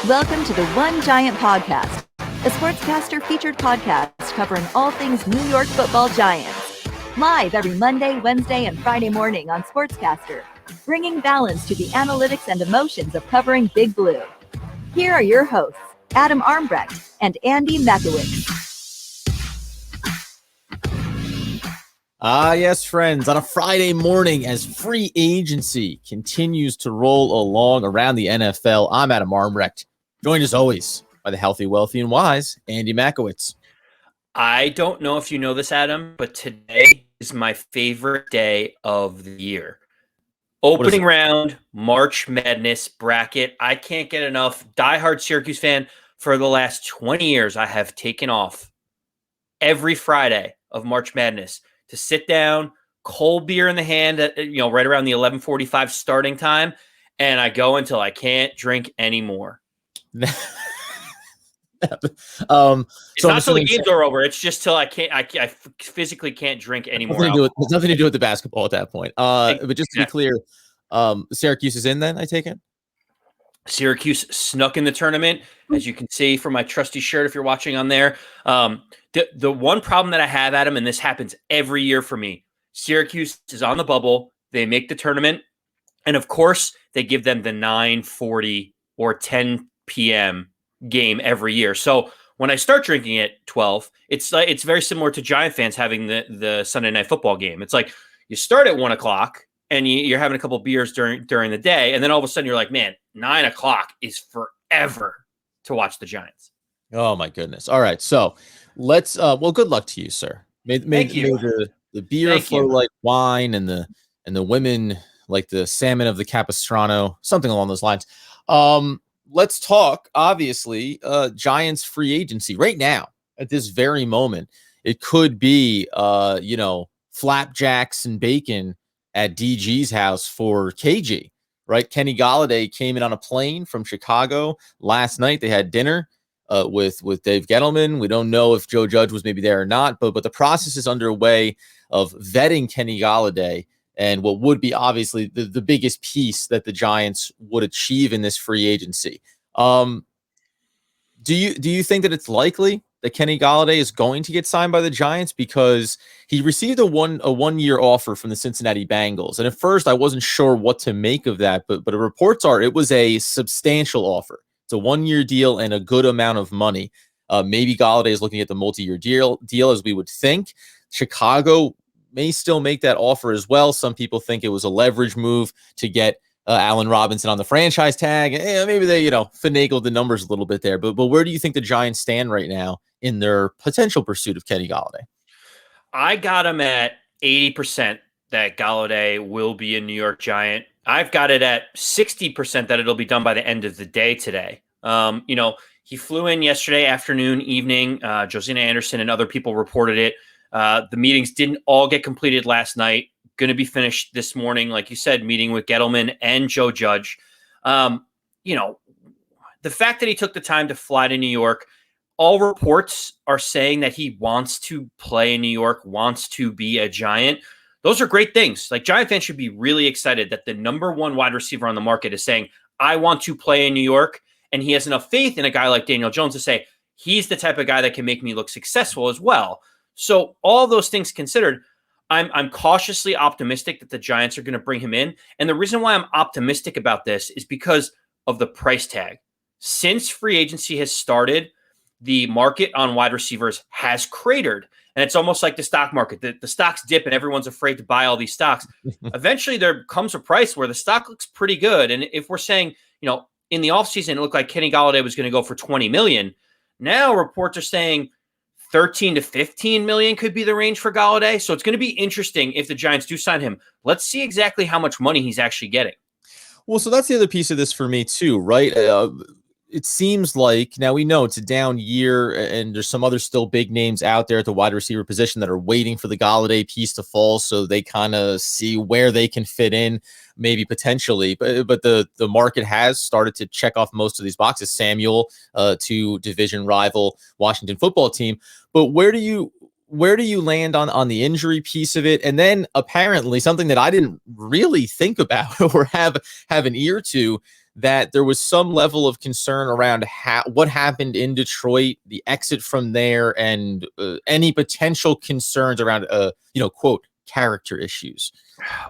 Welcome to the One Giant Podcast, a sportscaster featured podcast covering all things New York Football Giants. Live every Monday, Wednesday, and Friday morning on Sportscaster, bringing balance to the analytics and emotions of covering Big Blue. Here are your hosts, Adam Armbrecht and Andy Makowicz. Yes, friends, on a Friday morning as free agency continues to roll along around the NFL, I'm Adam Armbrecht, joined as always by the healthy, wealthy, and wise Andy Makowicz. I don't know if you know this, Adam, but today is my favorite day of the year. Opening round, March Madness bracket. I can't get enough. Diehard Syracuse fan. For the last 20 years, I have taken off every Friday of March Madness to sit down, cold beer in the hand, right around the 11:45 starting time, and I go until I can't drink anymore. It's not till the games are over. It's just till I can't. I physically can't drink anymore. There's nothing to do with the basketball at that point. But just to be clear, Syracuse is in. Then I take it. Syracuse snuck in the tournament, as you can see from my trusty shirt. If you're watching on there, the one problem that I have, Adam, and this happens every year for me: Syracuse is on the bubble. They make the tournament, and of course, they give them the 9:40 or 10 p.m. game every year. So when I start drinking at 12, it's very similar to Giant fans having the Sunday Night Football game. It's like you start at 1 o'clock and you're having a couple of beers during the day, and then all of a sudden you're like, man, 9 o'clock is forever to watch the Giants. Oh my goodness! All right, so let's. Good luck to you, sir. Thank you. The beer flow like wine, and the women like the salmon of the Capistrano, something along those lines. Let's talk, obviously, Giants free agency right now at this very moment. It could be, flapjacks and bacon at DG's house for KG, right? Kenny Golladay came in on a plane from Chicago last night. They had dinner with Dave Gettleman. We don't know if Joe Judge was maybe there or not, but the process is underway of vetting Kenny Golladay and what would be obviously the biggest piece that the Giants would achieve in this free agency. Do you think that it's likely that Kenny Golladay is going to get signed by the Giants? Because he received a 1 year offer from the Cincinnati Bengals. And at first I wasn't sure what to make of that, but the reports are it was a substantial offer. It's a 1 year deal and a good amount of money. Maybe Golladay is looking at the multi-year deal as we would think. Chicago may still make that offer as well. Some people think it was a leverage move to get Allen Robinson on the franchise tag. Maybe they, finagled the numbers a little bit there. But where do you think the Giants stand right now in their potential pursuit of Kenny Golladay? I got him at 80% that Golladay will be a New York Giant. I've got it at 60% that it'll be done by the end of the day today. He flew in yesterday afternoon, evening. Josina Anderson and other people reported it. The meetings didn't all get completed last night. Going to be finished this morning, like you said, meeting with Gettleman and Joe Judge. The fact that he took the time to fly to New York, all reports are saying that he wants to play in New York, wants to be a Giant. Those are great things. Like, Giant fans should be really excited that the number one wide receiver on the market is saying, I want to play in New York. And he has enough faith in a guy like Daniel Jones to say, he's the type of guy that can make me look successful as well. So all those things considered, I'm cautiously optimistic that the Giants are going to bring him in. And the reason why I'm optimistic about this is because of the price tag. Since free agency has started, the market on wide receivers has cratered. And it's almost like the stock market. The stocks dip and everyone's afraid to buy all these stocks. Eventually, there comes a price where the stock looks pretty good. And if we're saying, in the offseason, it looked like Kenny Golladay was going to go for $20 million. Now reports are saying 13 to 15 million could be the range for Golladay. So it's going to be interesting if the Giants do sign him. Let's see exactly how much money he's actually getting. Well, so that's the other piece of this for me too, right? It seems like, now we know it's a down year and there's some other still big names out there at the wide receiver position that are waiting for the Golladay piece to fall so they kind of see where they can fit in, maybe potentially. But the market has started to check off most of these boxes. Samuel to division rival Washington football team. But where do you land on the injury piece of it? And then apparently something that I didn't really think about or have an ear to, that there was some level of concern around what happened in Detroit, the exit from there, and any potential concerns around, quote, character issues.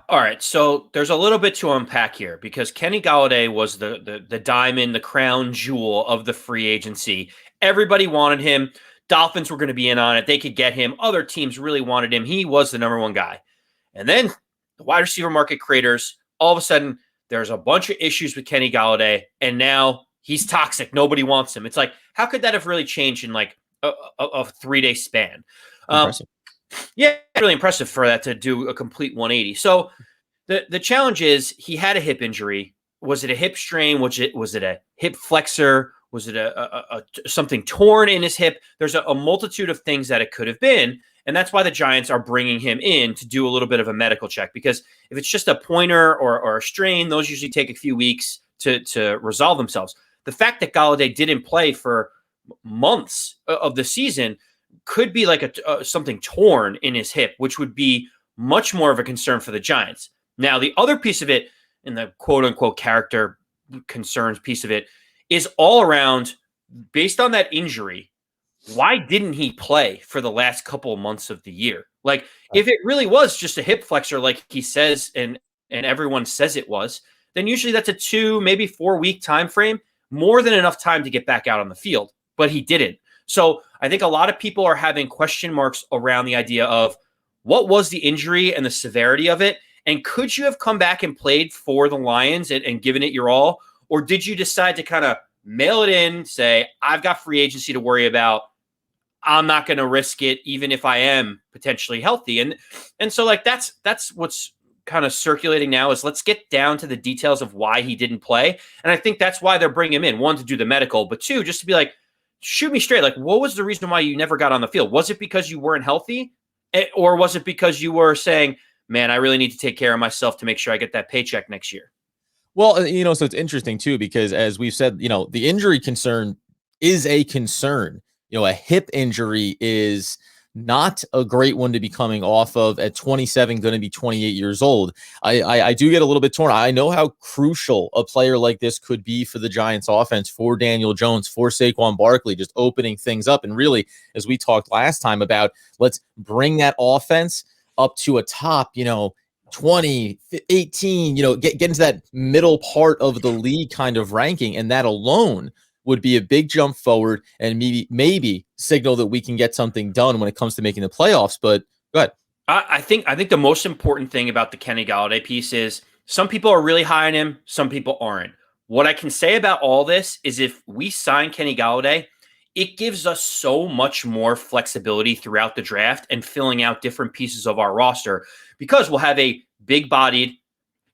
All right, so there's a little bit to unpack here because Kenny Golladay was the diamond, the crown jewel of the free agency. Everybody wanted him. Dolphins were going to be in on it. They could get him. Other teams really wanted him. He was the number one guy. And then the wide receiver market craters. All of a sudden, there's a bunch of issues with Kenny Golladay, and now he's toxic. Nobody wants him. It's like, how could that have really changed in like a 3-day span? Yeah, really impressive for that to do a complete 180. So the challenge is he had a hip injury. Was it a hip strain? Was it a hip flexor? Was it a something torn in his hip? There's a multitude of things that it could have been. And that's why the Giants are bringing him in to do a little bit of a medical check. Because if it's just a pointer or a strain, those usually take a few weeks to resolve themselves. The fact that Golladay didn't play for months of the season could be like something torn in his hip, which would be much more of a concern for the Giants. Now, the other piece of it, in the quote-unquote character concerns piece of it, is all around, based on that injury, why didn't he play for the last couple of months of the year? Like, if it really was just a hip flexor like he says and everyone says it was, then usually that's a 2, maybe 4-week time frame, more than enough time to get back out on the field. But he didn't. So I think a lot of people are having question marks around the idea of what was the injury and the severity of it, and could you have come back and played for the Lions and given it your all, or did you decide to kind of mail it in, say, I've got free agency to worry about, I'm not going to risk it even if I am potentially healthy? And so like that's what's kind of circulating now, is let's get down to the details of why he didn't play. And I think that's why they're bringing him in, 1, to do the medical, but 2, just to be like, shoot me straight. Like, what was the reason why you never got on the field? Was it because you weren't healthy? Or was it because you were saying, man, I really need to take care of myself to make sure I get that paycheck next year? Well, so it's interesting too, because as we've said, the injury concern is a concern. A hip injury is not a great one to be coming off of at 27, going to be 28 years old. I do get a little bit torn. I know how crucial a player like this could be for the Giants offense, for Daniel Jones, for Saquon Barkley, just opening things up. And really, as we talked last time about, let's bring that offense up to a top, 20, 18, get into that middle part of the league kind of ranking. And that alone would be a big jump forward and maybe signal that we can get something done when it comes to making the playoffs. But go ahead. I think the most important thing about the Kenny Golladay piece is some people are really high on him, some people aren't. What I can say about all this is if we sign Kenny Golladay, it gives us so much more flexibility throughout the draft and filling out different pieces of our roster, because we'll have a big-bodied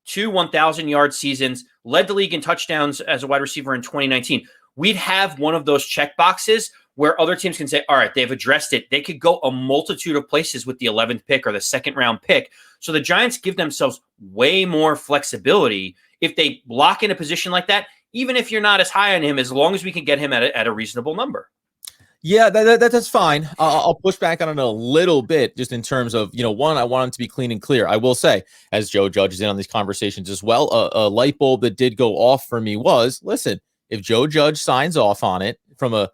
2 1,000-yard seasons, led the league in touchdowns as a wide receiver in 2019. We'd have one of those check boxes where other teams can say, all right, they've addressed it. They could go a multitude of places with the 11th pick or the second-round pick. So the Giants give themselves way more flexibility if they lock in a position like that, even if you're not as high on him, as long as we can get him at a reasonable number. Yeah, that's fine. I'll push back on it a little bit, just in terms of, one, I want him to be clean and clear. I will say, as Joe Judge is in on these conversations as well, a light bulb that did go off for me was, listen, if Joe Judge signs off on it from a,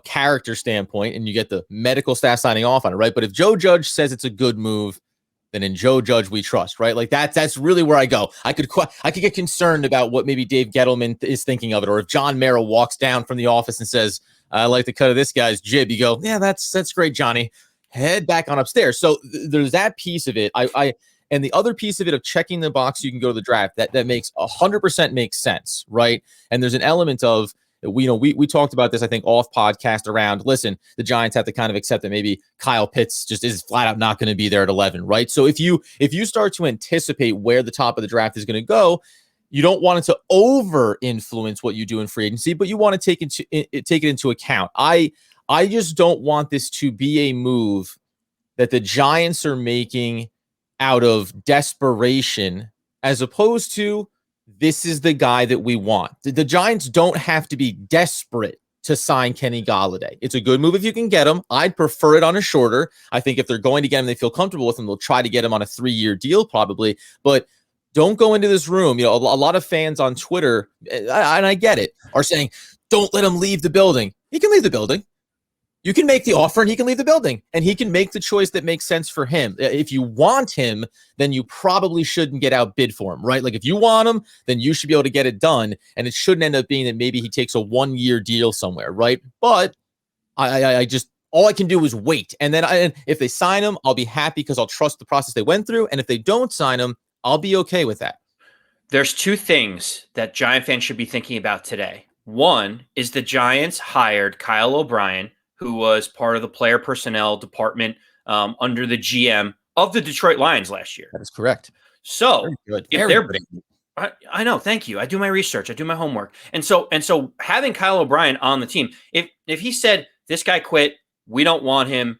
character standpoint, and you get the medical staff signing off on it, right? But if Joe Judge says it's a good move, then in Joe Judge we trust, right? Like that's really where I go. I could get concerned about what maybe Dave Gettleman is thinking of it, or if John Merrill walks down from the office and says, I like the cut of this guy's jib, you go, yeah, that's great, Johnny. Head back on upstairs. So there's that piece of it. And the other piece of it of checking the box, you can go to the draft. That makes 100% makes sense, right? And there's an element of, we talked about this, I think, off podcast around, listen, the Giants have to kind of accept that maybe Kyle Pitts just is flat out not going to be there at 11, right? So if you start to anticipate where the top of the draft is going to go, you don't want it to over influence what you do in free agency, but you want to take it into account. I just don't want this to be a move that the Giants are making out of desperation, as opposed to, this is the guy that we want. The Giants don't have to be desperate to sign Kenny Golladay. It's a good move if you can get him. I'd prefer it on a shorter. I think if they're going to get him, they feel comfortable with him, they'll try to get him on a 3-year deal probably. But don't go into this room. A lot of fans on Twitter, and I get it, are saying, don't let him leave the building. He can leave the building. You can make the offer and he can leave the building and he can make the choice that makes sense for him. If you want him, then you probably shouldn't get outbid for him, right? Like if you want him, then you should be able to get it done. And it shouldn't end up being that maybe he takes a 1-year deal somewhere, right? But I just, all I can do is wait. And then if they sign him, I'll be happy because I'll trust the process they went through. And if they don't sign him, I'll be okay with that. There's two things that Giant fans should be thinking about today. One is the Giants hired Kyle O'Brien, who was part of the player personnel department under the GM of the Detroit Lions last year. That is correct. So if they're, I know, thank you. I do my research. I do my homework. And so having Kyle O'Brien on the team, if he said, this guy quit, we don't want him,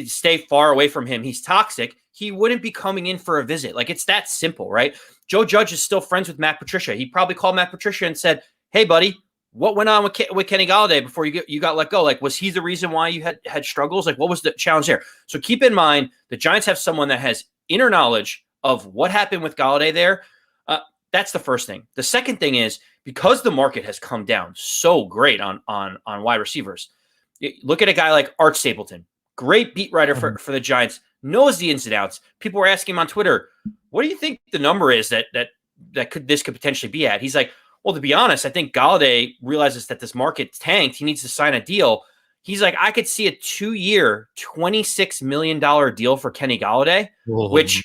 stay far away from him, he's toxic, he wouldn't be coming in for a visit. Like, it's that simple, right? Joe Judge is still friends with Matt Patricia. He probably called Matt Patricia and said, hey, buddy, what went on with Kenny Golladay before you got let go? Like, was he the reason why you had struggles? Like, what was the challenge there? So keep in mind, the Giants have someone that has inner knowledge of what happened with Golladay there. That's the first thing. The second thing is, because the market has come down so great on wide receivers, look at a guy like Art Stapleton, great beat writer for the Giants, knows the ins and outs. People were asking him on Twitter, what do you think the number is that this could potentially be at? He's like, well, to be honest, I think Golladay realizes that this market tanked. He needs to sign a deal. He's like, I could see a 2-year, $26 million deal for Kenny Golladay, which,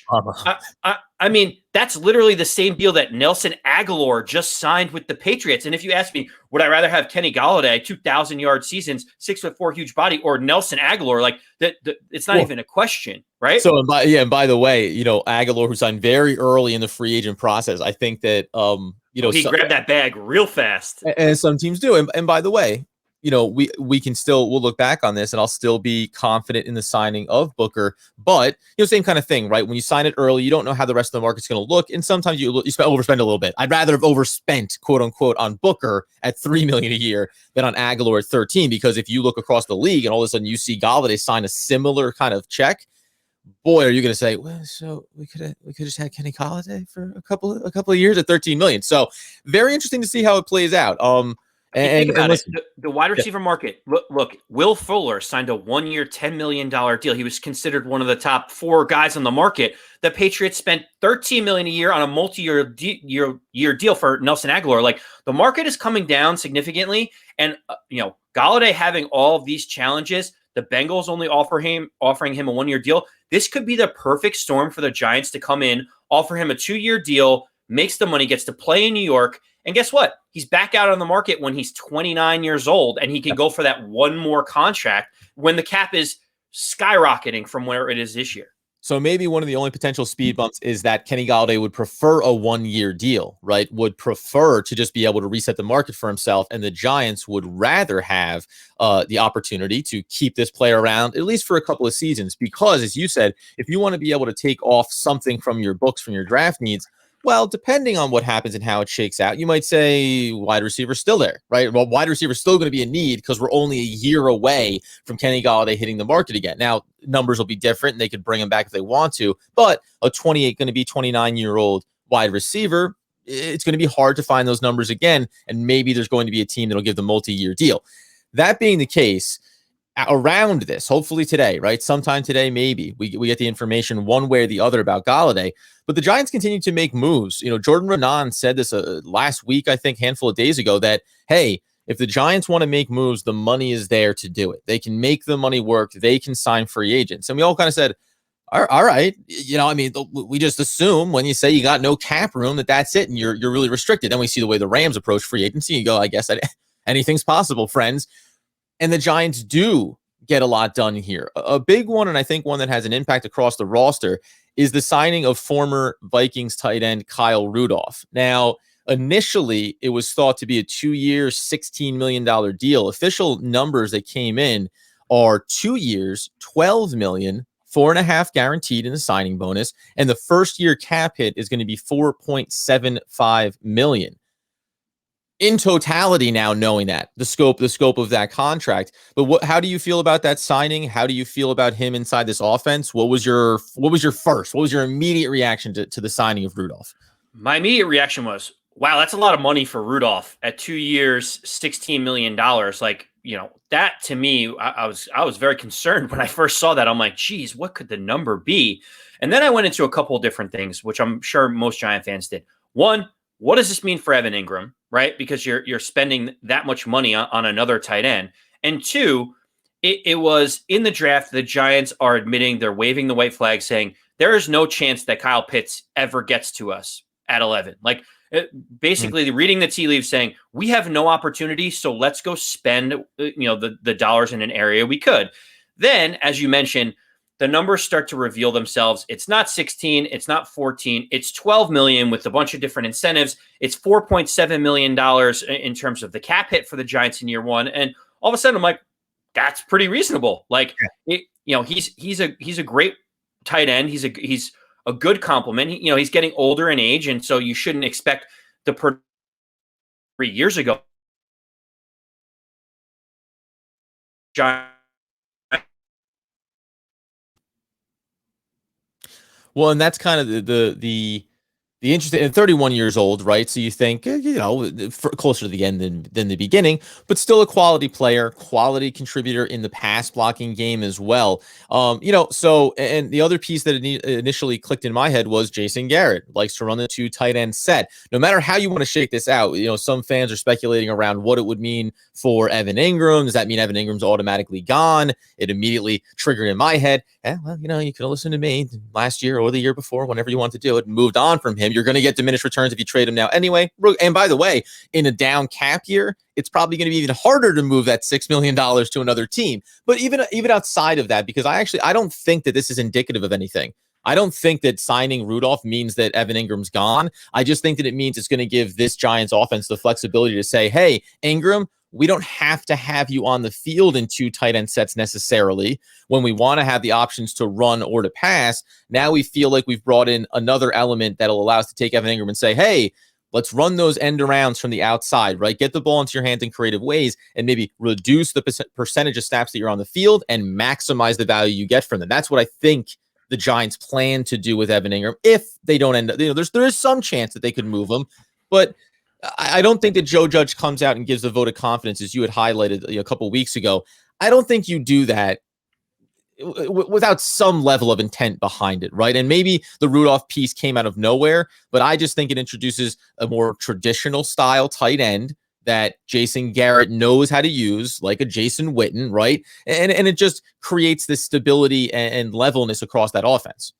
I mean, that's literally the same deal that Nelson Aguilar just signed with the Patriots. And if you ask me, would I rather have Kenny Golladay, 2,000-yard seasons, 6'4", huge body, or Nelson Aguilar? Like, it's not even a question, right? So, and by the way, Aguilar, who signed very early in the free agent process, I think that, he grabbed that bag real fast. And some teams do. And by the way, we'll look back on this and I'll still be confident in the signing of Booker, but same kind of thing, right? When you sign it early, you don't know how the rest of the market's going to look. And sometimes you overspend a little bit. I'd rather have overspent, quote unquote, on Booker at $3 million a year than on Aguilar at 13, because if you look across the league and all of a sudden you see Golladay sign a similar kind of check, boy, are you going to say, well, so we could just had Kenny Golladay for a couple of years at 13 million. So very interesting to see how it plays out. Think about it. The wide receiver market. Look, Will Fuller signed a 1-year, $10 million deal. He was considered one of the top 4 guys on the market. The Patriots spent $13 million a year on a multi-year deal for Nelson Aguilar. Like, the market is coming down significantly, and Golladay having all of these challenges, the Bengals only offering him a 1-year deal. This could be the perfect storm for the Giants to come in, offer him a 2-year deal, makes the money, gets to play in New York. And guess what? He's back out on the market when he's 29 years old, and he can go for that one more contract when the cap is skyrocketing from where it is this year. So maybe one of the only potential speed bumps is that Kenny Golladay would prefer a 1-year deal, right? Would prefer to just be able to reset the market for himself. And the Giants would rather have the opportunity to keep this player around at least for a couple of seasons, because, as you said, if you want to be able to take off something from your books, from your draft needs, well, depending on what happens and how it shakes out, you might say wide receiver still there, right? Well, wide receiver still going to be a need because we're only a year away from Kenny Golladay hitting the market again. Now, numbers will be different and they could bring him back if they want to, but a 29-year-old wide receiver, it's going to be hard to find those numbers again. And maybe there's going to be a team that'll give the multi-year deal. That being the case, around this, hopefully today, right? Sometime today, maybe we get the information one way or the other about Golladay, but the Giants continue to make moves. Jordan Renan said this last week, I think, handful of days ago, that, hey, if the Giants want to make moves, the money is there to do it. They can make the money work. They can sign free agents. And we all kind of said, all right, we just assume when you say you got no cap room that's it and you're really restricted. Then we see the way the Rams approach free agency and go, I guess anything's possible, friends. And the Giants do get a lot done here. A big one, and I think one that has an impact across the roster, is the signing of former Vikings tight end Kyle Rudolph. Now, initially, it was thought to be a 2-year, $16 million deal. Official numbers that came in are 2 years, $12 million, 4.5 guaranteed in the signing bonus, and the first-year cap hit is going to be $4.75 million. In totality, now knowing that the scope of that contract, but how do you feel about that signing? How do you feel about him inside this offense? What was your immediate reaction to the signing of Rudolph? My immediate reaction was, wow, that's a lot of money for Rudolph at 2 years, $16 million. Like, that to me, I was very concerned when I first saw that. I'm like, geez, what could the number be? And then I went into a couple of different things, which I'm sure most Giant fans did. One, what does this mean for Evan Ingram, right? Because you're spending that much money on another tight end. And two, it was in the draft, the Giants are admitting they're waving the white flag, saying there is no chance that Kyle Pitts ever gets to us at 11. Like, basically reading the tea leaves saying we have no opportunity, so let's go spend the dollars in an area we could. Then, as you mentioned, the numbers start to reveal themselves. It's not 16, it's not 14, it's 12 million with a bunch of different incentives. It's $4.7 million in terms of the cap hit for the Giants in year one. And all of a sudden I'm like, that's pretty reasonable. Like, he's a great tight end. He's a good compliment. He's getting older in age, and so you shouldn't expect the 3 years ago Giants. Well, and that's kind of the interesting, and 31 years old, right? So you think, closer to the end than the beginning, but still a quality player, quality contributor in the pass blocking game as well. So, and the other piece that initially clicked in my head was Jason Garrett likes to run the 2 tight end set. No matter how you want to shake this out, some fans are speculating around what it would mean for Evan Ingram. Does that mean Evan Ingram's automatically gone? It immediately triggered in my head, you could have listened to me last year or the year before, whenever you want to do it, and moved on from him. You're going to get diminished returns if you trade him now anyway. And by the way, in a down cap year, it's probably going to be even harder to move that $6 million to another team. But even outside of that, because I don't think that this is indicative of anything. I don't think that signing Rudolph means that Evan Ingram's gone. I just think that it means it's going to give this Giants offense the flexibility to say, hey, Ingram, we don't have to have you on the field in 2 tight end sets necessarily when we want to have the options to run or to pass. Now we feel like we've brought in another element that'll allow us to take Evan Ingram and say, hey, let's run those end arounds from the outside, right? Get the ball into your hands in creative ways and maybe reduce the percentage of snaps that you're on the field and maximize the value you get from them. That's what I think the Giants plan to do with Evan Ingram. If they don't end up, there is some chance that they could move him, but I don't think that Joe Judge comes out and gives a vote of confidence, as you had highlighted a couple of weeks ago. I don't think you do that without some level of intent behind it, right? And maybe the Rudolph piece came out of nowhere, but I just think it introduces a more traditional style tight end that Jason Garrett knows how to use, like a Jason Witten, right? And it just creates this stability and levelness across that offense.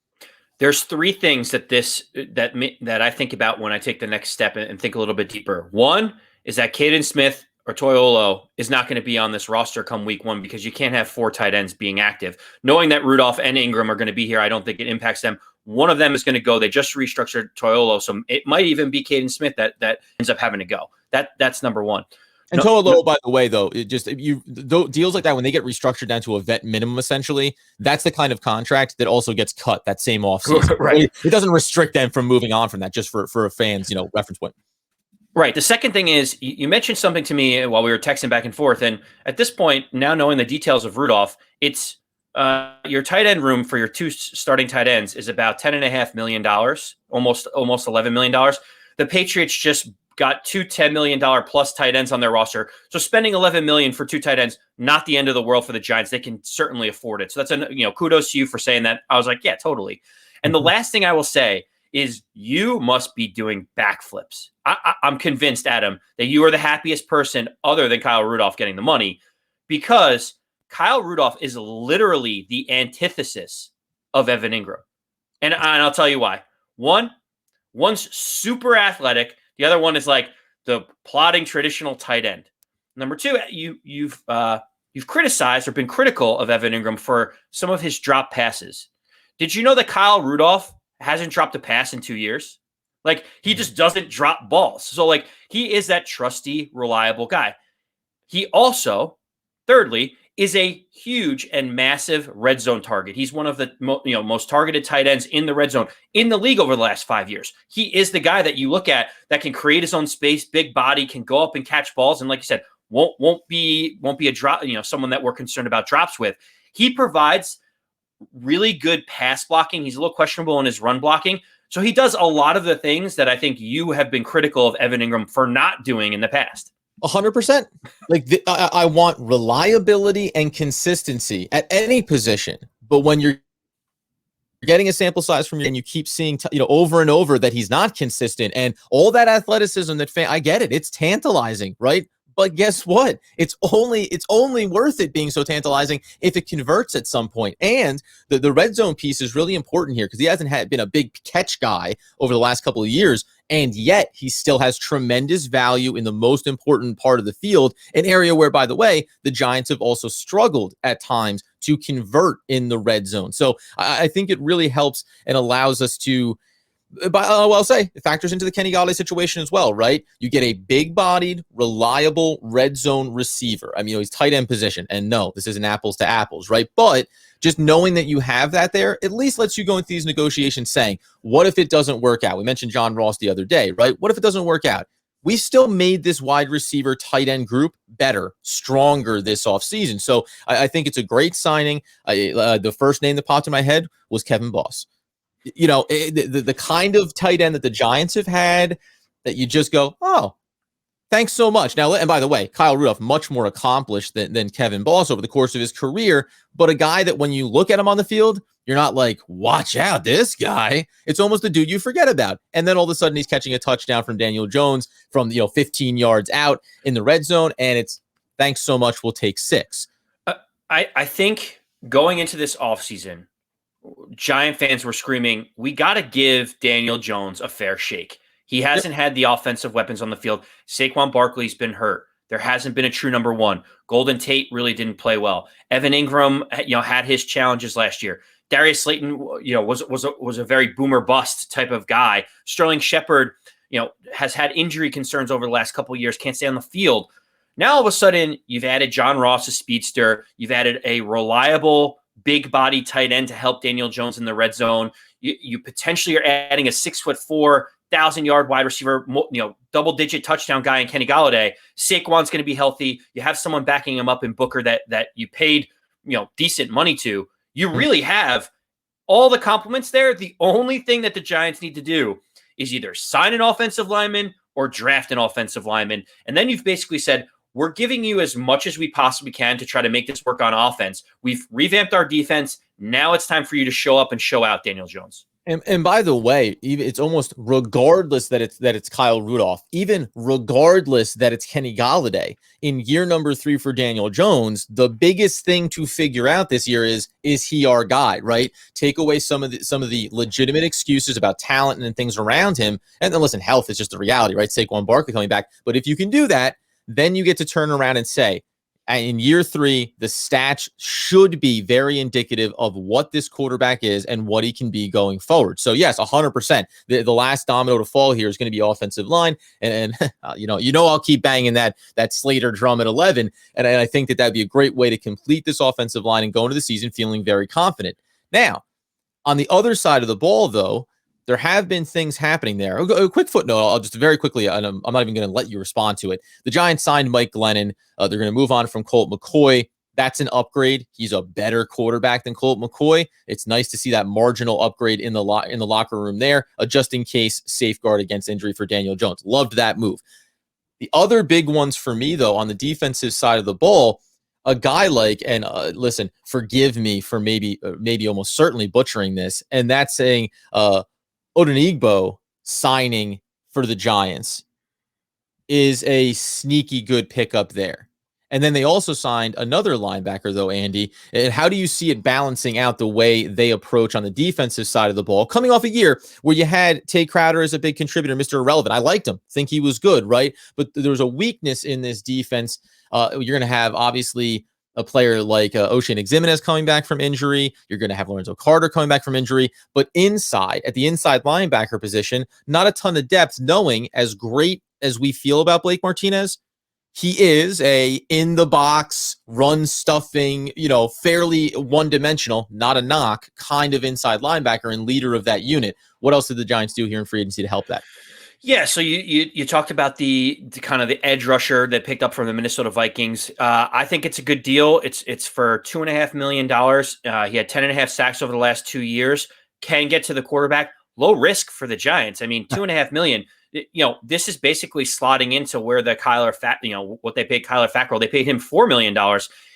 There's 3 things that I think about when I take the next step and think a little bit deeper. One is that Caden Smith or Toyolo is not going to be on this roster come week 1 because you can't have 4 tight ends being active. Knowing that Rudolph and Ingram are going to be here, I don't think it impacts them. One of them is going to go. They just restructured Toyolo, so it might even be Caden Smith that ends up having to go. That's number 1. And Toyolo, by the way, though, deals like that, when they get restructured down to a vet minimum, essentially, that's the kind of contract that also gets cut that same offseason. Right. It doesn't restrict them from moving on from that, just for a fan's reference point. Right. The second thing is you mentioned something to me while we were texting back and forth, and at this point, now knowing the details of Rudolph, it's your tight end room for your 2 starting tight ends is about $10.5 million, almost $11 million. The Patriots just got 2 $10 million plus tight ends on their roster. So spending $11 million for 2 tight ends, not the end of the world for the Giants. They can certainly afford it. So that's kudos to you for saying that. I was like, yeah, totally. And the last thing I will say is you must be doing backflips. I'm convinced, Adam, that you are the happiest person other than Kyle Rudolph getting the money, because Kyle Rudolph is literally the antithesis of Evan Ingram. And I'll tell you why. One's super athletic. The other one is like the plodding traditional tight end. Number 2, you've criticized or been critical of Evan Ingram for some of his drop passes. Did you know that Kyle Rudolph hasn't dropped a pass in 2 years? Like, he just doesn't drop balls. So, like, he is that trusty, reliable guy. He also, thirdly, is a huge and massive red zone target. He's one of the most targeted tight ends in the red zone in the league over the last 5 years. He is the guy that you look at that can create his own space, big body, can go up and catch balls, and like you said, won't be a drop, someone that we're concerned about drops with. He provides really good pass blocking. He's a little questionable in his run blocking. So he does a lot of the things that I think you have been critical of Evan Ingram for not doing in the past. 100%. Like I want reliability and consistency at any position. But when you're getting a sample size from you and you keep seeing, over and over that he's not consistent and all that athleticism I get it. It's tantalizing, right? But guess what? It's only worth it being so tantalizing if it converts at some point. And the red zone piece is really important here because he hasn't been a big catch guy over the last couple of years. And yet he still has tremendous value in the most important part of the field, an area where, by the way, the Giants have also struggled at times to convert in the red zone. So I think it really helps and allows us to, I'll say, it factors into the Kenny Golladay situation as well, right? You get a big-bodied, reliable red zone receiver. I mean, he's tight end position, and no, this isn't apples to apples, right? But just knowing that you have that there at least lets you go into these negotiations saying, what if it doesn't work out? We mentioned John Ross the other day, right? What if it doesn't work out? We still made this wide receiver tight end group better, stronger this offseason. So I think it's a great signing. The first name that popped in my head was Kevin Boss. The kind of tight end that the Giants have had that you just go, oh, thanks so much. Now, and by the way, Kyle Rudolph, much more accomplished than Kevin Boss over the course of his career, but a guy that when you look at him on the field, you're not like, watch out, this guy. It's almost the dude you forget about. And then all of a sudden he's catching a touchdown from Daniel Jones from 15 yards out in the red zone. And it's thanks so much. We'll take 6. I think going into this offseason, Giant fans were screaming, we got to give Daniel Jones a fair shake. He hasn't had the offensive weapons on the field. Saquon Barkley's been hurt. There hasn't been a true number one. Golden Tate really didn't play well. Evan Ingram, had his challenges last year. Darius Slayton, was a very boomer bust type of guy. Sterling Shepard, has had injury concerns over the last couple of years. Can't stay on the field. Now all of a sudden, you've added John Ross, a speedster. You've added a reliable, big body tight end to help Daniel Jones in the red zone. You potentially are adding a 6'4", 1,000-yard wide receiver, double-digit touchdown guy in Kenny Golladay. Saquon's going to be healthy. You have someone backing him up in Booker that you paid, decent money to. You really have all the compliments there. The only thing that the Giants need to do is either sign an offensive lineman or draft an offensive lineman. And then you've basically said, we're giving you as much as we possibly can to try to make this work on offense. We've revamped our defense. Now it's time for you to show up and show out, Daniel Jones. And by the way, even it's almost regardless that it's Kyle Rudolph, even regardless that it's Kenny Golladay in year number 3 for Daniel Jones, the biggest thing to figure out this year is he our guy, right? Take away some of the legitimate excuses about talent and things around him. And then listen, health is just a reality, right? Saquon Barkley coming back. But if you can do that, then you get to turn around and say, in year 3, the stats should be very indicative of what this quarterback is and what he can be going forward. So yes, 100%. The last domino to fall here is going to be offensive line, and I'll keep banging that Slater drum at 11, and I think that'd be a great way to complete this offensive line and go into the season feeling very confident. Now, on the other side of the ball, though, there have been things happening there. A quick footnote, I'll just very quickly, and I'm not even going to let you respond to it. The Giants signed Mike Glennon. They're going to move on from Colt McCoy. That's an upgrade. He's a better quarterback than Colt McCoy. It's nice to see that marginal upgrade in the locker room there, a just-in-case safeguard against injury for Daniel Jones. Loved that move. The other big ones for me, though, on the defensive side of the ball, a guy like, and listen, forgive me for maybe almost certainly butchering this, and that's saying Odenigbo signing for the Giants is a sneaky good pickup there. And then they also signed another linebacker, though, Andy. And how do you see it balancing out the way they approach on the defensive side of the ball? Coming off a year where you had Tay Crowder as a big contributor, Mr. Irrelevant. I liked him. Think he was good, right? But there was a weakness in this defense. You're going to have, obviously, a player like Oshane Ximines coming back from injury. You're going to have Lorenzo Carter coming back from injury. But at the inside linebacker position, not a ton of depth, knowing as great as we feel about Blake Martinez, he is a in-the-box, run-stuffing, fairly one-dimensional, not a knock, kind of inside linebacker and leader of that unit. What else did the Giants do here in free agency to help that? Yeah, so you talked about the kind of the edge rusher that picked up from the Minnesota Vikings. I think it's a good deal. It's for $2.5 million. He had 10.5 sacks over the last 2 years. Can get to the quarterback. low risk for the Giants. I mean, $2.5 million. This is basically slotting into where the what they paid Kyler Fackrell. They paid him $4 million.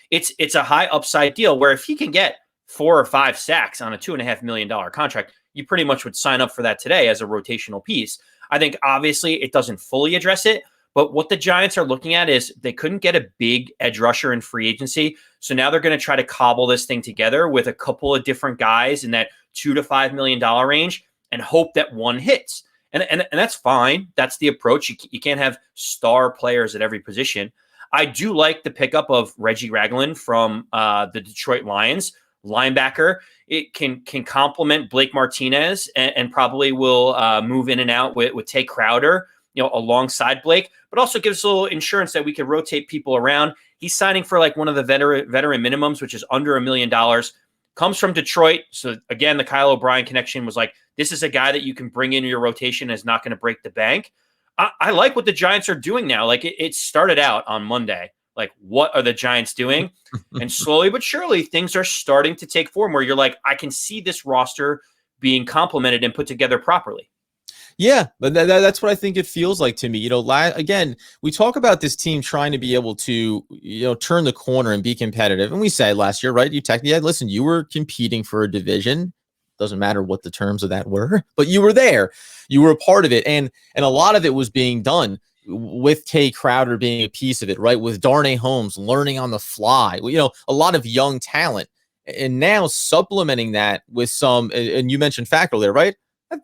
It's a high upside deal where if he can get 4 or 5 sacks on a $2.5 million contract, you pretty much would sign up for that today as a rotational piece. I think obviously it doesn't fully address it, but what the Giants are looking at is they couldn't get a big edge rusher in free agency. So now they're going to try to cobble this thing together with a couple of different guys in that $2 to $5 million range and hope that one hits. And that's fine. That's the approach. You can't have star players at every position. I do like the pickup of Reggie Ragland from the Detroit Lions, linebacker. It can complement Blake Martinez and probably will move in and out with Tay Crowder, alongside Blake, but also gives a little insurance that we can rotate people around. He's signing for like one of the veteran minimums, which is under $1 million. Comes from Detroit. So again, the Kyle O'Brien connection was like, this is a guy that you can bring into your rotation and is not going to break the bank. I like what the Giants are doing now. Like it started out on Monday. Like, what are the Giants doing? And slowly but surely, things are starting to take form where you're like, I can see this roster being complemented and put together properly. Yeah, but that's what I think it feels like to me. Again, we talk about this team trying to be able to, turn the corner and be competitive. And we said last year, right? Listen, you were competing for a division. Doesn't matter what the terms of that were, but you were there. You were a part of it. And a lot of it was being done with Tay Crowder being a piece of it, right? With Darnay Holmes learning on the fly, a lot of young talent. And now supplementing that with some, and you mentioned Fackrell there, right?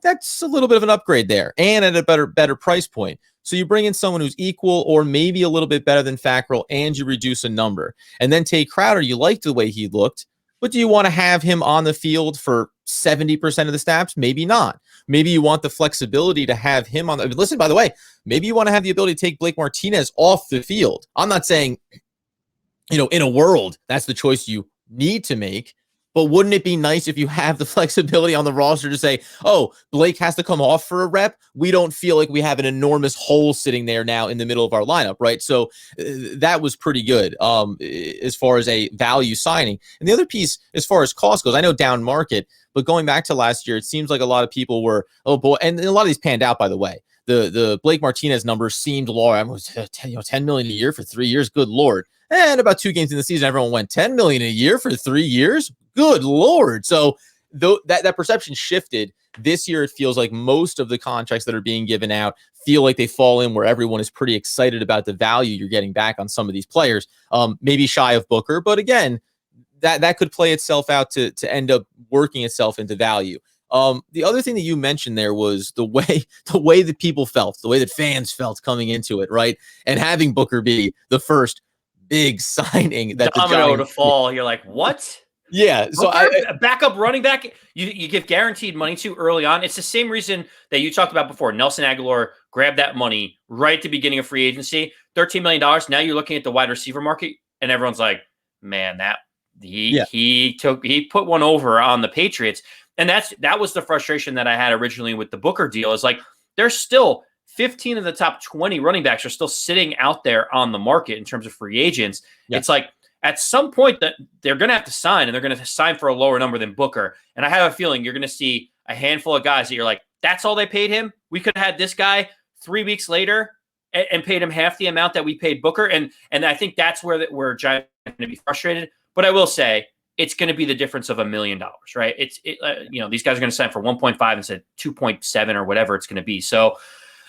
That's a little bit of an upgrade there and at a better price point. So you bring in someone who's equal or maybe a little bit better than Fackrell and you reduce a number. And then Tay Crowder, you liked the way he looked, but do you want to have him on the field for 70% of the snaps? Maybe not. Maybe you want the flexibility to have him on the, listen, by the way, maybe you want to have the ability to take Blake Martinez off the field. I'm not saying, in a world, that's the choice you need to make. But wouldn't it be nice if you have the flexibility on the roster to say, oh, Blake has to come off for a rep? We don't feel like we have an enormous hole sitting there now in the middle of our lineup, right? So that was pretty good as far as a value signing. And the other piece, as far as cost goes, I know down market, but going back to last year, it seems like a lot of people were, oh boy, and a lot of these panned out, by the way. The Blake Martinez numbers seemed low. I was $10 million a year for 3 years. Good Lord. And about 2 games in the season, everyone went $10 million a year for 3 years. Good Lord. So that perception shifted. This year, it feels like most of the contracts that are being given out feel like they fall in where everyone is pretty excited about the value you're getting back on some of these players. Maybe shy of Booker, but again, that could play itself out to end up working itself into value. The other thing that you mentioned there was the way that people felt, the way that fans felt coming into it, right? And having Booker be the first big signing that domino to fall. You're like, what? Yeah. So backup running back, you give guaranteed money to early on. It's the same reason that you talked about before. Nelson Aguilar grabbed that money right at the beginning of free agency, $13 million. Now you're looking at the wide receiver market, and everyone's like, man, he put one over on the Patriots. And that was the frustration that I had originally with the Booker deal. Is like, there's still 15 of the top 20 running backs are still sitting out there on the market in terms of free agents. Yeah. It's like, at some point that they're going to have to sign, and they're going to sign for a lower number than Booker. And I have a feeling you're going to see a handful of guys that you're like, that's all they paid him. We could have had this guy 3 weeks later and paid him half the amount that we paid Booker. And I think that's where Giants are going to be frustrated. But I will say it's going to be the difference of $1 million, right? These guys are going to sign for 1.5 instead of 2.7 or whatever it's going to be. So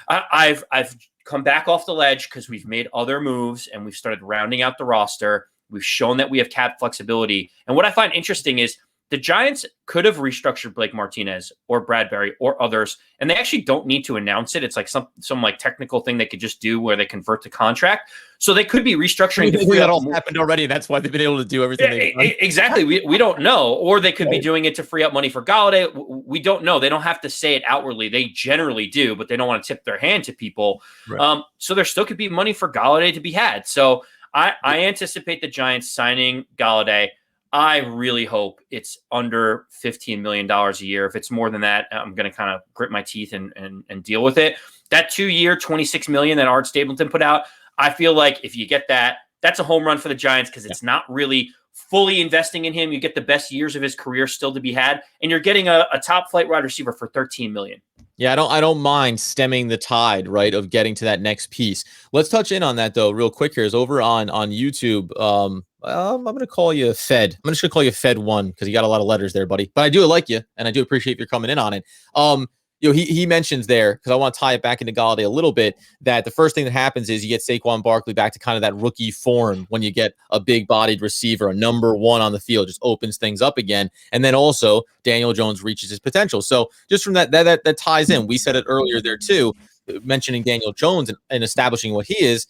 I've come back off the ledge because we've made other moves and we've started rounding out the roster. We've shown that we have cap flexibility. And what I find interesting is the Giants could have restructured Blake Martinez or Bradbury or others, and they actually don't need to announce it. It's like some like technical thing they could just do where they convert the contract. So they could be restructuring. That all happened already. That's why they've been able to do everything. Exactly. We don't know. Or they could be doing it to free up money for Golladay. We don't know. They don't have to say it outwardly. They generally do, but they don't want to tip their hand to people. Right. So there still could be money for Golladay to be had. So I anticipate the Giants signing Golladay. I really hope it's under $15 million a year. If it's more than that, I'm going to kind of grit my teeth and deal with it. That 2-year, $26 million that Art Stapleton put out, I feel like if you get that, that's a home run for the Giants because it's not really fully investing in him. You get the best years of his career still to be had, and you're getting a top flight wide receiver for $13 million. Yeah, I don't mind stemming the tide, right, of getting to that next piece. Let's touch in on that though, real quick. Here is over on YouTube. I'm gonna call you Fed. I'm just gonna call you Fed One because you got a lot of letters there, buddy. But I do like you, and I do appreciate you coming in on it. He mentions there, because I want to tie it back into Golladay a little bit, that the first thing that happens is you get Saquon Barkley back to kind of that rookie form when you get a big-bodied receiver, a number one on the field, just opens things up again. And then also Daniel Jones reaches his potential. So just from that ties in. We said it earlier there too, mentioning Daniel Jones and establishing what he is.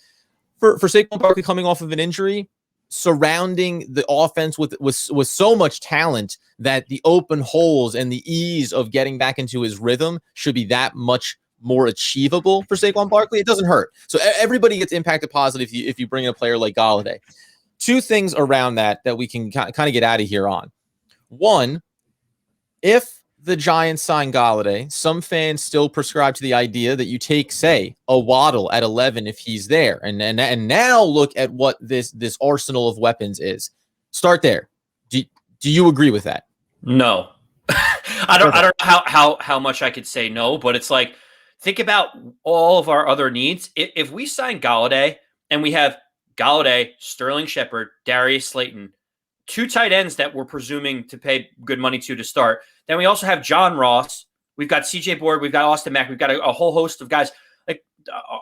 For Saquon Barkley coming off of an injury, surrounding the offense with so much talent that the open holes and the ease of getting back into his rhythm should be that much more achievable for Saquon Barkley. It doesn't hurt. So everybody gets impacted positive if you bring in a player like Golladay. Two things around that we can kind of get out of here on. One, if the Giants sign Golladay, some fans still prescribe to the idea that you take, say, a Waddle at 11 if he's there, and now look at what this arsenal of weapons is. Start there. Do you agree with that? No, I don't know how much I could say no, but it's like, think about all of our other needs. If we sign Golladay and we have Golladay, Sterling Shepard, Darius Slayton, two tight ends that we're presuming to pay good money to start. Then we also have John Ross. We've got CJ Board. We've got Austin Mack. We've got a whole host of guys. Like,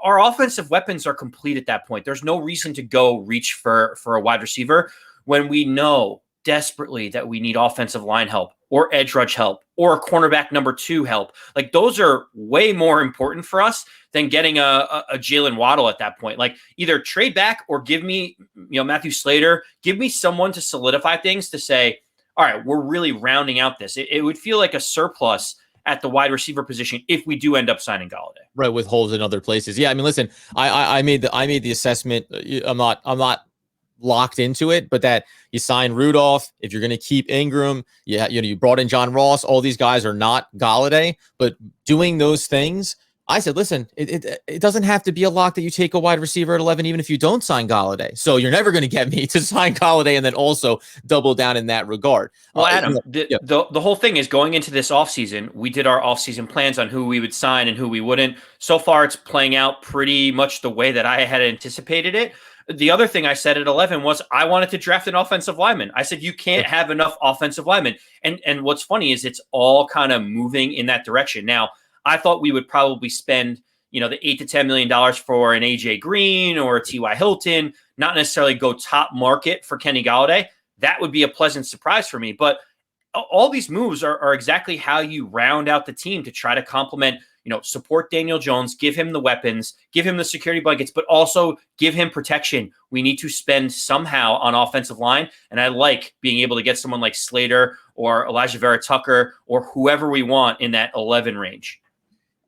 our offensive weapons are complete at that point. There's no reason to go reach for a wide receiver when we know desperately that we need offensive line help or edge rush help or a cornerback number 2 help. Like, those are way more important for us than getting a Jalen Waddle at that point. Like, either trade back or give me, Matthew Slater, give me someone to solidify things to say, all right, we're really rounding out this. It would feel like a surplus at the wide receiver position if we do end up signing Golladay. Right, with holes in other places. Yeah, I mean, listen, I made the assessment. I'm not locked into it, but that you sign Rudolph, if you're going to keep Ingram, you brought in John Ross. All these guys are not Golladay, but doing those things, I said, listen, it doesn't have to be a lock that you take a wide receiver at 11, even if you don't sign Golladay. So you're never going to get me to sign Golladay and then also double down in that regard. Well, Adam, the whole thing is, going into this offseason, we did our offseason plans on who we would sign and who we wouldn't. So far, it's playing out pretty much the way that I had anticipated it. The other thing I said at 11 was I wanted to draft an offensive lineman. I said, you can't have enough offensive linemen. And what's funny is it's all kind of moving in that direction. Now, I thought we would probably spend, the $8 to $10 million for an AJ Green or a T.Y. Hilton, not necessarily go top market for Kenny Golladay. That would be a pleasant surprise for me. But all these moves are exactly how you round out the team to try to complement, support Daniel Jones, give him the weapons, give him the security blankets, but also give him protection. We need to spend somehow on offensive line. And I like being able to get someone like Slater or Elijah Vera Tucker or whoever we want in that 11 range.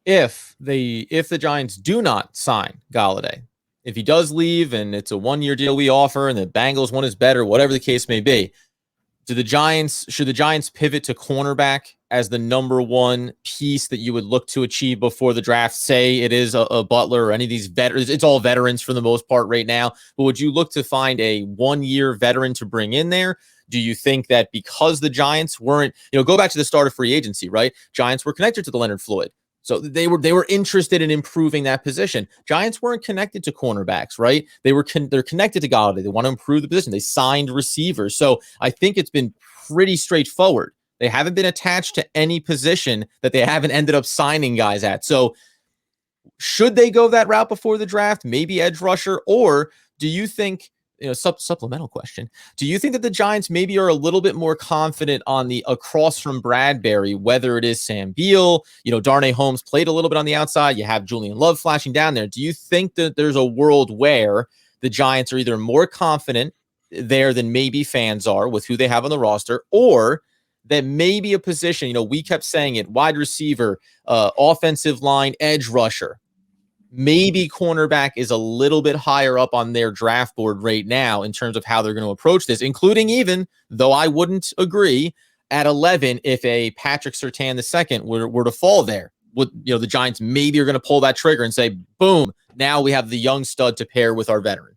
If the Giants do not sign Golladay, if he does leave and it's a 1-year deal we offer and the Bengals one is better, whatever the case may be, should the Giants pivot to cornerback as the number one piece that you would look to achieve before the draft? Say it is a Butler or any of these veterans. It's all veterans for the most part right now. But would you look to find a 1-year veteran to bring in there? Do you think that because the Giants weren't, go back to the start of free agency, right? Giants were connected to the Leonard Floyd. So they were interested in improving that position. Giants weren't connected to cornerbacks, right? They're connected to Golladay. They want to improve the position. They signed receivers. So I think it's been pretty straightforward. They haven't been attached to any position that they haven't ended up signing guys at. So should they go that route before the draft? Maybe edge rusher, or do you think? Supplemental question. Do you think that the Giants maybe are a little bit more confident on the across from Bradbury, whether it is Sam Beal, Darnay Holmes played a little bit on the outside. You have Julian Love flashing down there. Do you think that there's a world where the Giants are either more confident there than maybe fans are with who they have on the roster, or that maybe a position, we kept saying it, wide receiver, offensive line, edge rusher, maybe cornerback is a little bit higher up on their draft board right now in terms of how they're going to approach this, including, even though I wouldn't agree, at 11, if a Patrick Surtain II were to fall there, the Giants maybe are going to pull that trigger and say, boom, now we have the young stud to pair with our veteran.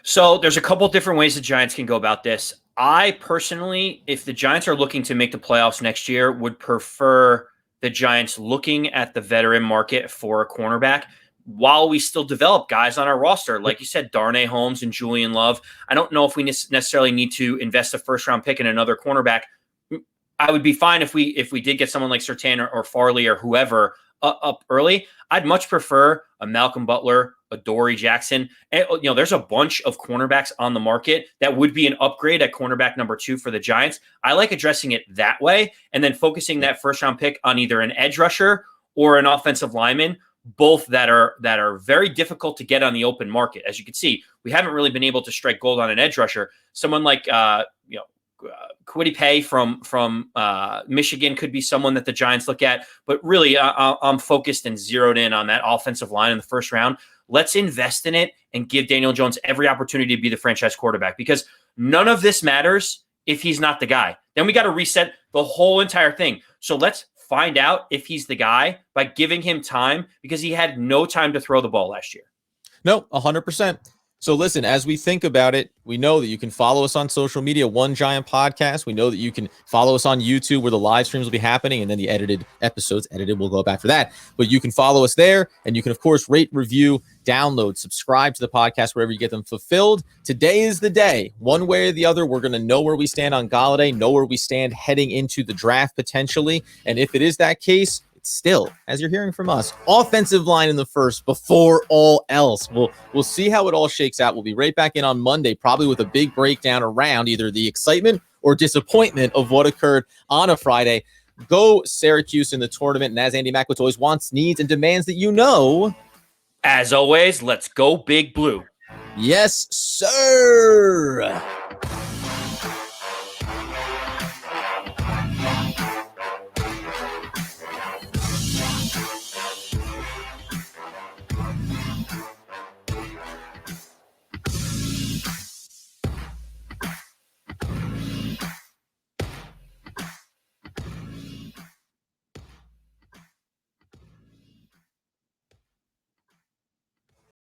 So there's a couple different ways the Giants can go about this. I personally, if the Giants are looking to make the playoffs next year, would prefer the Giants looking at the veteran market for a cornerback while we still develop guys on our roster. Like you said, Darnay Holmes and Julian Love. I don't know if we necessarily need to invest a first-round pick in another cornerback. I would be fine if we did get someone like Surtain or Farley or whoever up early. I'd much prefer a Malcolm Butler, a Dory Jackson. And, there's a bunch of cornerbacks on the market that would be an upgrade at cornerback number 2 for the Giants. I like addressing it that way and then focusing that first round pick on either an edge rusher or an offensive lineman, both that are very difficult to get on the open market. As you can see, we haven't really been able to strike gold on an edge rusher. Someone like Kwity Paye from Michigan could be someone that the Giants look at, but really I'm focused and zeroed in on that offensive line in the first round. Let's invest in it and give Daniel Jones every opportunity to be the franchise quarterback, because none of this matters if he's not the guy. Then we got to reset the whole entire thing. So let's find out if he's the guy by giving him time, because he had no time to throw the ball last year. No, 100%. So listen, as we think about it, we know that you can follow us on social media, One Giant Podcast. We know that you can follow us on YouTube, where the live streams will be happening, and then the edited episodes, will go up after that. But you can follow us there, and you can, of course, rate, review, download, subscribe to the podcast wherever you get them fulfilled. Today is the day. One way or the other, we're going to know where we stand on Golladay, know where we stand heading into the draft potentially. And if it is that case, still, as you're hearing from us, offensive line in the first before all else. We'll see how it all shakes out. We'll be right back in on Monday, probably with a big breakdown around either the excitement or disappointment of what occurred on a Friday. Go Syracuse in the tournament. And as Andy Mackowitz always wants, needs, and demands that you know, as always, let's go Big Blue. Yes, sir.